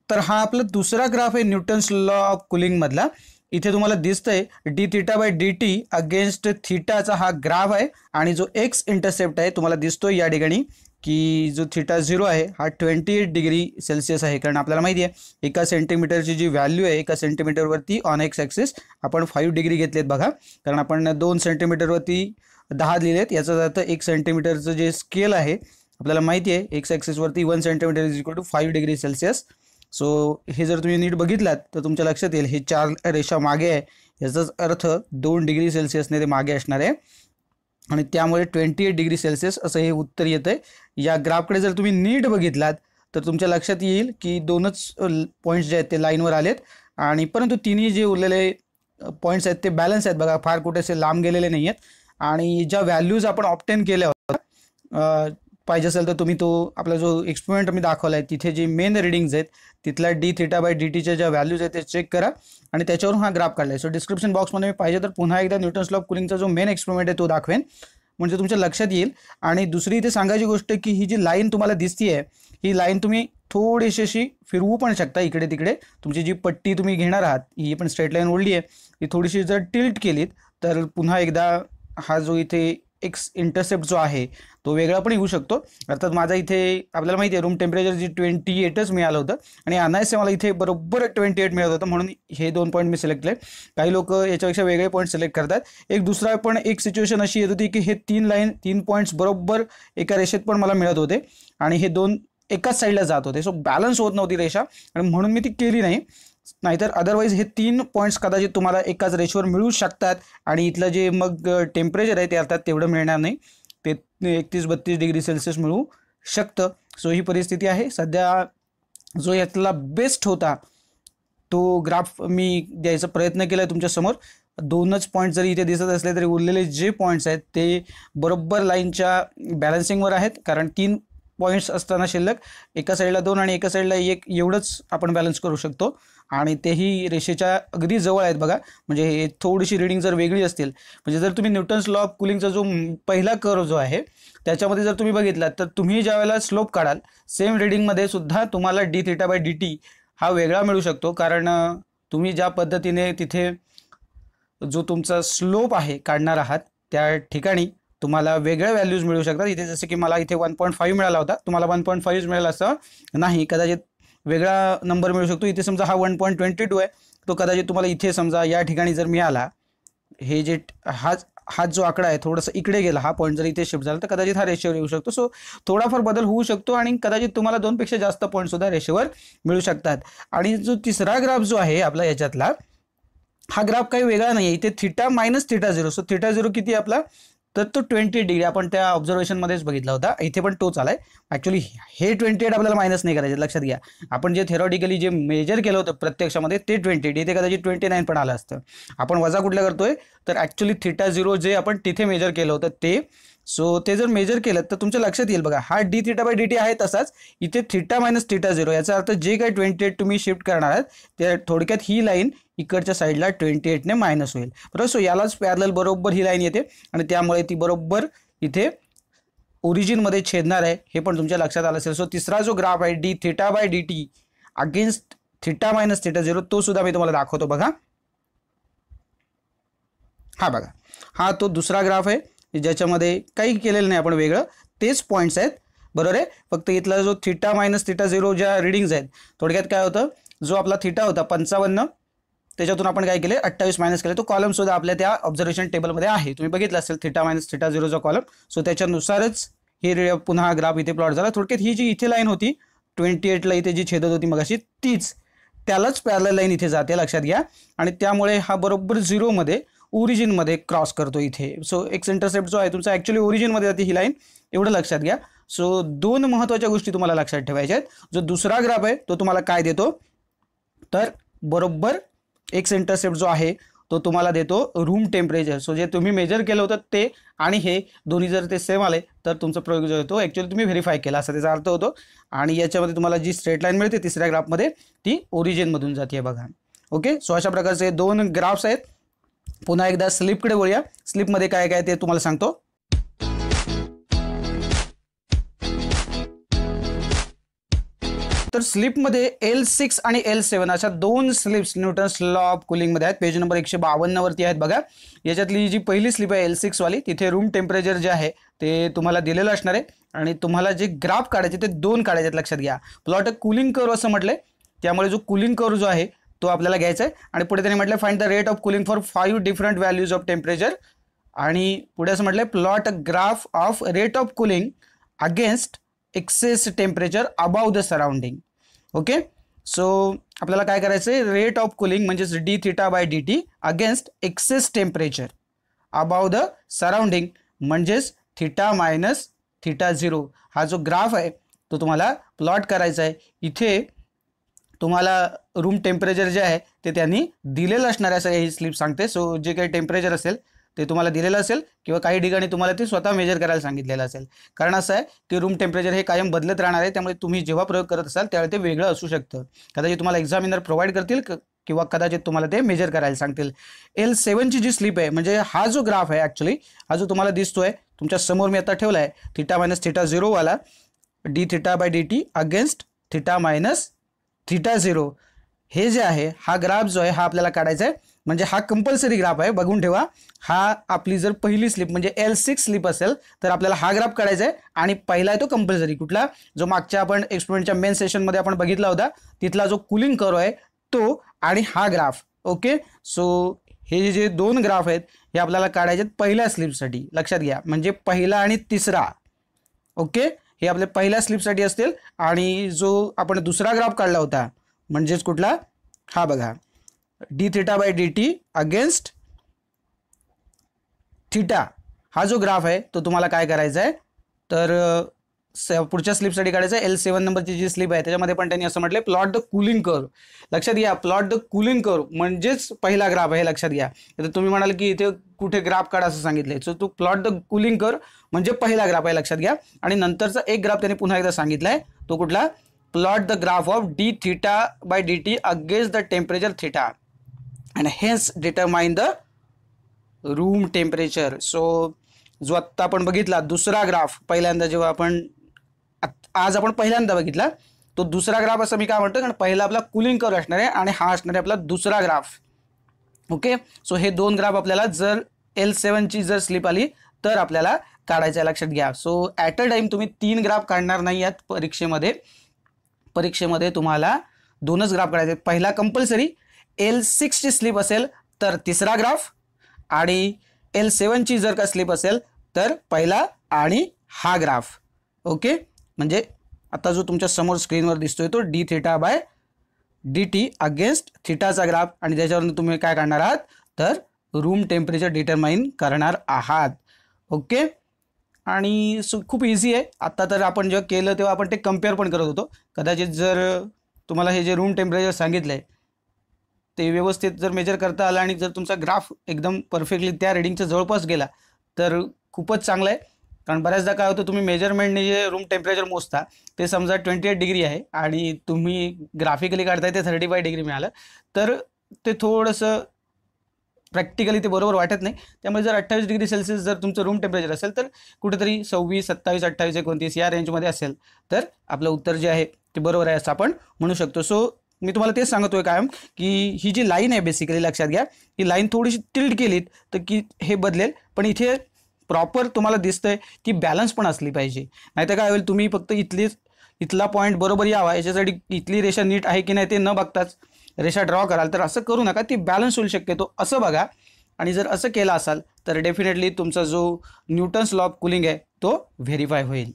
तर हा आपला दुसरा ग्राफ आहे न्यूटन्स लॉ ऑफ कूलिंग मधला। इथे तुम्हाला दिसतंय D theta by D T against थीटाचा हा ग्राफ आहे आणि जो एक्स इंटरसेप्ट आहे तुम्हाला दिसतोय या ठिकाणी की जो थीटा 0 आहे हा 28 डिग्री सेल्सिअस आहे। कारण आपल्याला माहिती आहे एका सेंटीमीटरची जी व्हॅल्यू आहे एका सेंटीमीटरवरती ऑन एक्स ॲक्सिस आपण 5 डिग्री घेतलेत बघा। कारण आपण 2 सेंटीमीटरवरती 10 लिहिलेत, याचा अर्थ 1 सेंटीमीटरचं जे स्केल आहे आपल्याला माहिती आहे एक्स ॲक्सिसवरती 1 centimetre is equal to 5 degree Celsius. So हे जर तुम्ही नीट बघितलात तर तुमच्या लक्षात येईल हे 4 रेषा मागे आहे, याचाच अर्थ 2 डिग्री सेल्सिअसने ते मागे असणार आहे आणि त्यामुळे 28 डिग्री सेल्सिअस असं हे उत्तर येतं आहे। या ग्राफकडे जर तुम्ही नीट बघितलात तर तुमच्या लक्षात येईल की दोनच पॉईंट्स जे आहेत ते लाईनवर आलेत आणि परंतु तिन्ही जे उरलेले पॉईंट्स आहेत ते बॅलन्स आहेत बघा, फार कुठे असे लांब गेलेले नाही आहेत। आणि ज्या व्हॅल्यूज आपण ऑप्टेन केल्या होत्या पाहिजे असेल तर तुम्ही तो आपला जो एक्सपेरिमेंट मी दाखवला आहे तिथे जे मेन रिडिंग्स आहेत तिथला डी थीटा बाय डी टीच्या ज्या व्हॅल्यूज आहेत ते चेक करा आणि त्याच्यावरून हा ग्राफ काढला आहे। सो डिस्क्रिप्शन बॉक्समध्ये मी पाहिजे तर पुन्हा एकदा न्यूटन्स लॉ ऑफ कूलिंगचा जो मेन एक्सपेरिमेंट आहे तो दाखवेन म्हणजे तुमच्या लक्षात येईल। आणि दुसरी इथे सांगायची गोष्ट की ही जी लाईन तुम्हाला दिसतीये ही लाईन तुम्ही थोडीशी अशी फिरवू पण शकता इकडे तिकडे। तुमची जी पट्टी तुम्ही घेणार आहात ही पण स्ट्रेट लाईन ओढली आहे, ही थोडीशी जर टिल्ट केलीत तर पुन्हा एकदा हा जो इथे एक्स इंटरसेप्ट जो आहे तो वेगळा पण येऊ शकतो। अर्थात माझा इथे आपल्याला माहिती आहे रूम टेम्परेचर जी 28च मिळालं होतं आणि अनायसे मला इथे बरोबर 28 मिळत होतं म्हणून हे 2 पॉईंट मी सिलेक्ट केले। काही लोक याच्यापेक्षा वेगळे पॉईंट सिलेक्ट करतात। एक दुसरा पण एक सिच्युएशन अशी येत होती की हे 3 पॉईंट्स बरोबर एका रेषेत पण मला मिळत होते आणि हे 2 एकाच साईडला जात होते। सो बॅलन्स होत नव्हती रेषा आणि म्हणून मी ती केली नाही, नाहीतर अदरवाईज हे 3 पॉईंट्स कदाचित तुम्हाला एकाच रेषेवर मिळू शकतात आणि इथलं जे मग टेम्परेचर आहे ते अर्थात तेवढं मिळणार नाही, ते 31-32 डिग्री सेल्सिअस मिळू शकतं। सो ही परिस्थिती आहे सध्या। जो यातला बेस्ट होता तो ग्राफ मी द्यायचा प्रयत्न केला आहे तुमच्यासमोर। 2च पॉईंट जरी इथे दिसत असले तरी उरलेले जे पॉईंट्स आहेत ते बरोबर लाईनच्या बॅलन्सिंगवर आहेत, कारण 3 पॉईंट्स असताना शिल्लक एका साईडला 2 आणि एका साईडला 1 एवढंच आपण बॅलन्स करू शकतो आणि तेही रेषेच्या अगदी जवळ आहेत बघा। म्हणजे हे थोडीशी रीडिंग जर वेगळी असतील म्हणजे जर तुम्ही न्यूटन्स लॉ ऑफ कूलिंगचा जो पहिला कर्व जो आहे त्याच्यामध्ये जर तुम्ही बघितलात तर तुम्ही ज्यावेळेला स्लोप काढाल सेम रीडिंगमध्ये सुद्धा तुम्हाला D theta by D T हा वेगळा मिळू शकतो, कारण तुम्ही ज्या पद्धतीने तिथे जो तुमचा स्लोप आहे काढणार आहात त्या ठिकाणी तुम्हाला वेगळ्या व्हॅल्यूज मिळू शकतात। इथे जसं की मला इथे 1.5 मिळाला होता, तुम्हाला 1.5 मिळाला असं नाही, कदाचित वेगळा नंबर मिळू शकतो। इथे समजा हा 1.22 आहे, तो कदाचित तुम्हाला इथे समजा या ठिकाणी जर मिळाला, हे जे हा जो आकडा आहे थोडासा इकडे गेला, हा पॉईंट जर इथे शिफ्ट झाला तर कदाचित हा रेषेवर येऊ शकतो। सो थोडाफार बदल होऊ शकतो आणि कदाचित तुम्हाला 2 पेक्षा जास्त पॉईंट सुद्धा रेषेवर मिळू शकतात। आणि जो तिसरा ग्राफ जो आहे आपला याच्यातला हा ग्राफ काही वेगळा नाही आहे, इथे theta minus theta 0। So theta 0 किती आपला तर तो 28 डिग्री आपण त्या ऑब्झर्वेशनमध्येच बघितला होता, इथे पण तोच आलाय। ॲक्च्युली हे 28 आपल्याला मायनस नाही करायचे, लक्षात घ्या। आपण जे थेरॉटिकली जे मेजर केलं होतं प्रत्यक्षामध्ये ते 28, इथे कदाचित 29 पण आलं असतं। आपण वजा कुठल्या करतोय तर ॲक्च्युली थीटा 0 जे आपण तिथे मेजर केलं होतं ते। सो ते जर मेजर केलं तर तुमच्या लक्षात येईल बघा हा D theta by D T आहे तसाच, इथे थीटा मायनस थीटा 0 याचा अर्थ जे काही 28 तुम्ही शिफ्ट करणार आहात त्या थोडक्यात ही लाईन इकडच्या साईडला 28ने मायनस होईल, बरोबर। सो यालाच पॅरलल बरोबर ही लाईन येते आणि त्यामुळे ती बरोबर इथे ओरिजिनमध्ये छेदणार आहे, हे पण तुमच्या लक्षात आलं असेल। सो तिसरा जो ग्राफ आहे D theta by D T against theta minus theta 0 तो सुद्धा मी तुम्हाला दाखवतो बघा। हा बघा हा तो दुसरा ग्राफ आहे ज्याच्यामध्ये काही केलेलं नाही आपण वेगळं, तेच पॉईंट्स आहेत बरोबर आहे। फक्त इथला जो थीटा मायनस थीटा 0 ज्या रिडिंग्स आहेत थोडक्यात काय होतं, जो आपला थीटा होता 55 त्याच्यातून आपण काय केले 28 मायनस केले, तो कॉलम सुद्धा आपल्या त्या ऑब्झर्वेशन टेबलमध्ये आहे, तुम्ही बघितलं असेल थीटा मायनस थीटा 0चा कॉलम। सो त्याच्यानुसारच हे पुन्हा ग्राफ इथे प्लॉट झाला। थोडक्यात ही जी इथे लाईन होती 28ला इथे जी छेदत होती मगाशी तीच त्यालाच पॅरलल लाईन इथे जाते, लक्षात घ्या। आणि त्यामुळे हा बरोबर 0 मध्ये ओरिजिन मध्ये क्रॉस करतो इथे। सो एक्स इंटरसेप्ट जो आहे तुमचा ॲक्च्युली ओरिजिन मध्ये जाते ही लाईन, एवढं लक्षात घ्या। सो 2 महत्त्वाच्या गोष्टी तुम्हाला लक्षात ठेवायच्या आहेत। जो दुसरा ग्राफ आहे तो तुम्हाला काय देतो तर बरोबर एक्स इंटरसेप्ट जो आहे तो तुम्हाला देतो रूम टेम्परेचर। सो जे तुम्ही मेजर केलं होतं ते आणि हे दोन्ही जर ते सेम आले तर तुमचा प्रयोग जो होतो ॲक्च्युअली तुम्ही व्हेरीफाय केला असा त्याचा अर्थ होतो। आणि याच्यामध्ये तुम्हाला जी स्ट्रेट लाईन मिळते तिसऱ्या ग्राफमध्ये ती ओरिजिनमधून जाते बघा। ओके, सो अशा प्रकारचे 2 ग्राफ्स आहेत। पुन्हा एकदा स्लिपकडे वळूया, स्लिपमध्ये काय काय ते तुम्हाला सांगतो। तर स्लिपमध्ये L6 आणि L7 अशा दोन स्लिप्स न्यूटन्स लॉ ऑफ कुलिंगमध्ये आहेत. पेज नंबर 152 वरती आहेत बघा. याच्यातली जी पहिली स्लिप आहे L6 वाली, तिथे रूम टेम्परेचर जे आहे ते तुम्हाला दिलेलं असणार आहे आणि तुम्हाला जे ग्राफ काढायचे ते दोन काढायचे आहेत, लक्षात घ्या. प्लॉट अ कुलिंग कर्व असं म्हटलंय, त्यामुळे जो कुलिंग कर्व जो आहे तो आपल्याला घ्यायचा आहे. आणि पुढे त्यांनी म्हटलं find the rate of cooling for 5 different values of temperature. आणि पुढे असं म्हटलंय plot a graph of rate of cooling against excess temperature above the surrounding. Okay, so आपल्याला काय करायचं आहे, रेट ऑफ कुलिंग म्हणजेच D theta by D T against excess temperature above the surrounding म्हणजेच थिटा मायनस थिटा झिरो. हा जो graph आहे तो तुम्हाला प्लॉट करायचा आहे. इथे तुम्हाला रूम टेम्परेचर जे आहे ते त्यांनी दिलेलं असणार आहे असं ही स्लिप सांगते. सो जे काही टेम्परेचर असेल ते तुम्हाला दिलेलं असेल किंवा काही ठिकाणी तुम्हाला ते स्वतः मेजर करायला सांगितलेलं असेल. कारण असं आहे की रूम टेम्परेचर हे कायम बदलत राहणार आहे, त्यामुळे तुम्ही जेव्हा प्रयोग करत असाल त्यावेळी ते वेगळं असू शकतं. कदाचित तुम्हाला एक्झामिनर प्रोव्हाइड करतील किंवा कदाचित तुम्हाला ते मेजर करायला सांगतील. L7ची जी स्लिप आहे म्हणजे हा जो ग्राफ आहे ॲक्च्युली हा जो तुम्हाला दिसतोय तुमच्या समोर मी आता ठेवला आहे थिटा मायनस थिटा झिरो वाला, D theta by D T against theta minus theta zero. हे जे आहे हा ग्राफ जो आहे हा आपल्याला काढायचा आहे. म्हणजे हा कंपल्सरी ग्राफ आहे, बघून ठेवा. हा आपली जर पहिली स्लिप म्हणजे L6 स्लिप असेल तर आपल्याला हा ग्राफ काढायचा आहे. आणि पहिला आहे तो कंपल्सरी कुठला, जो मागच्या आपण एक्सपेरिमेंटच्या मेन सेशनमध्ये आपण बघितला होता तिथला जो कुलिंग कर्व आहे तो आणि हा ग्राफ. ओके, सो हे जे दोन ग्राफ आहेत हे आपल्याला काढायचे आहेत पहिल्या स्लिपसाठी, लक्षात घ्या. म्हणजे पहिला आणि तिसरा. ओके, हे आपल्या पहिल्या स्लिपसाठी असतील. आणि जो आपण दुसरा ग्राफ काढला होता म्हणजेच कुठला, हा बघा, D theta by D T against theta. हा जो ग्राफ आहे तो तुम्हाला काय करायचा आहे तर पुढच्या स्लिपसाठी काढायचा आहे. L7 नंबरची जी स्लिप आहे त्याच्यामध्ये पण त्यांनी असं म्हटलंय प्लॉट द कुलिंग कर्व. लक्षात घ्या, प्लॉट द कुलिंग कर्व म्हणजेच पहिला ग्राफ आहे, लक्षात घ्या. तर तुम्ही म्हणाल की इथे कुठे ग्राफ काढा असं सांगितलंय, सो तो प्लॉट द कुलिंग कर्व म्हणजे पहिला ग्राफ आहे, लक्षात घ्या. आणि नंतरचा एक ग्राफ त्यांनी पुन्हा एकदा सांगितलाय, तो कुठला, plot the graph of D theta by D T against the temperature theta and hence determine the room temperature. So जो आत्ता आपण बघितला दुसरा ग्राफ, पहिल्यांदा जेव्हा आपण आज आपण पहिल्यांदा बघितला तो दुसरा ग्राफ असं मी काय म्हणतो, कारण पहिला आपला कुलिंग कर्व असणार आहे आणि हा असणार आहे आपला दुसरा ग्राफ. ओके, सो हे दोन ग्राफ आपल्याला जर L7ची जर स्लिप आली तर आपल्याला काढायचं आहे, लक्षात घ्या. सो ॲट अ टाइम तुम्ही 3 ग्राफ काढणार नाही आहेत परीक्षेमध्ये. परीक्षेमध्ये तुम्हाला 2च ग्राफ काढायचे. पहिला कंपल्सरी L6ची स्लिप असेल तर तिसरा ग्राफ, आणि L7ची जर का स्लिप असेल तर पहिला आणि हा ग्राफ. ओके, म्हणजे आता जो तुमच्या समोर स्क्रीनवर दिसतोय तो D theta by D T against थिटाचा ग्राफ. आणि त्याच्यावरून तुम्ही काय काढणार आहात तर रूम टेम्परेचर डिटरमाइन करणार आहात. ओके, आणि खूप इझी आहे. आता तर आपण जेव्हा केलं तेव्हा आपण ते कम्पेअर पण करत होतो. कदाचित जर तुम्हाला हे जे रूम टेम्परेचर सांगितलं आहे ते व्यवस्थित जर मेजर करता आलं आणि जर तुमचा ग्राफ एकदम परफेक्टली त्या रिडिंगच्या जवळपास गेला तर खूपच चांगलं आहे. कारण बऱ्याचदा काय होतं, तुम्ही मेजरमेंटने जे रूम टेम्परेचर मोजता ते समजा 28 डिग्री आहे आणि तुम्ही ग्राफिकली काढताय ते 35 डिग्री मिळालं तर ते थोडंसं प्रॅक्टिकली ते बरोबर वाटत नाही. त्यामुळे जर 28 डिग्री सेल्सिअस जर तुमचं रूम टेम्परेचर असेल तर कुठेतरी 26, 27, 28, 29 या रेंजमध्ये असेल तर आपलं उत्तर जे आहे ते बरोबर आहे असं आपण म्हणू शकतो. सो मी तुम्हाला तेच सांगतोय कायम की ही जी लाईन आहे बेसिकली, लक्षात घ्या, ही लाईन थोडीशी टिल्ट केलीत तर की हे बदलेल, पण इथे प्रॉपर तुम्हाला दिसतंय की बॅलन्स पण असली पाहिजे. नाहीतर काय होईल, तुम्ही फक्त इथला पॉईंट बरोबर यावा याच्यासाठी इथली रेषा नीट आहे की नाही ते न बघताच रेषा ड्रॉ कराल तर असं करू नका. ती बॅलन्स होईल शक्यतो असं बघा. आणि जर असं केलं असाल तर डेफिनेटली तुमचा जो न्यूटन्स लॉ ऑफ कुलिंग आहे तो व्हेरीफाय होईल.